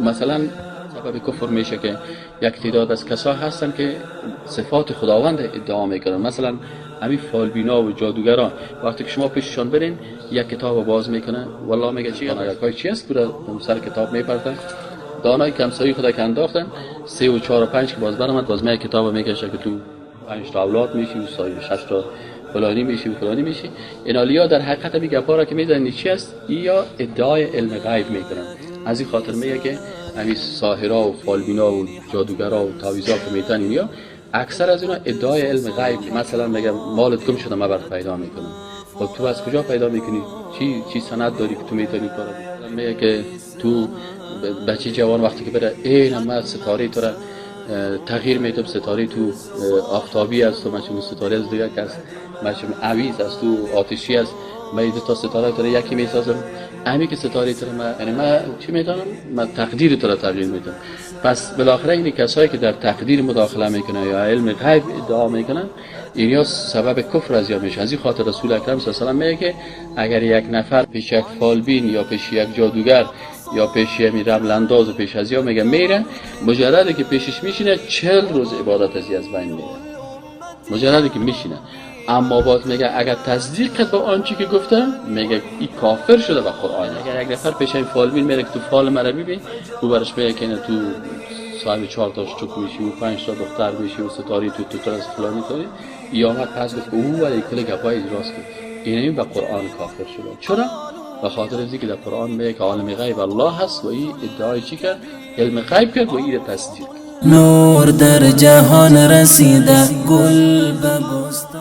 مثلا سبب کفر میشه که یک تعداد از کسا هستن که صفات خداوند ادعا میکنن. مثلا همین فالبینا و جادوگران وقتی که شما پیششان برین یک کتاب باز میکنن، والله میگه چی آیاتای چی است، پورا سر کتاب میپرتن، دانای کمسایی خدا که انداختن 3 و 4 و 5 که باز برآمد، باز می کتاب میکشه که تو 5 تا اولاد میشی و 6 تا فلانی میشی و فلانی میشی. اینالیا در حقیقت می گپارا که میزنن چی است، یا ادعای علم غیب میکنن. از این خاطر میگه که همین ساحرا و فالبینا و جادوگرا و تعویذا که میتن اینیا اکثر از اینا ادعای علم غیب، مثلا میگه مالت گم شده من برات پیدا میکنم. خب تو از کجا پیدا میکنی؟ چی سند داری که تو میتونی کارو بکنی؟ میگه که تو بچه جوان وقتی که بره این هم ستاره تو را تغییر میدم، ستاره تو آفتابی است و مچم ستاره از دیگه است، مچم عویز است تو آتشی است، من دو تا ستاره تو را یکی میسازم. همین که ستاره تو را من چی میدانم، من تقدیر تو را تغییر میدم. پس بالاخره این کسایی که در تقدیر مداخله میکنن یا علم غیب ادعا میکنن، اینیا سبب کفر از یا میشه. از این خاطر رسول اکرم صلی الله علیه و آله میگه که اگر یک نفر پیش یک فالبین یا پیش یک جادوگر یا پیش یک رمل انداز و پیش از یا میره، مجرد که پیشش میشینه 40 روز عبادت از بین میره، مجرد که میشینه. اما باز میگه اگر تصدیق کرد با آنچه که گفتم، میگه این کافر شده با قرآن. اگر یک نفر پیش این فالبین میره که تو فال مرا ببین، او برش میگه که تو صاحب 4 تا چوک میشی و 5 تا دختر میشی و ستاره تو از فلانی کنی، یا آمد پس گفت او ولی کل گپای اجراست که این با قرآن کافر شده. چرا؟ به خاطر اینکه در قرآن میگه که عالم غیب الله هست و این ادعای چی کرد؟ علم غیب کرد و این تصدیق. نور در جهان رسیده، گل به بست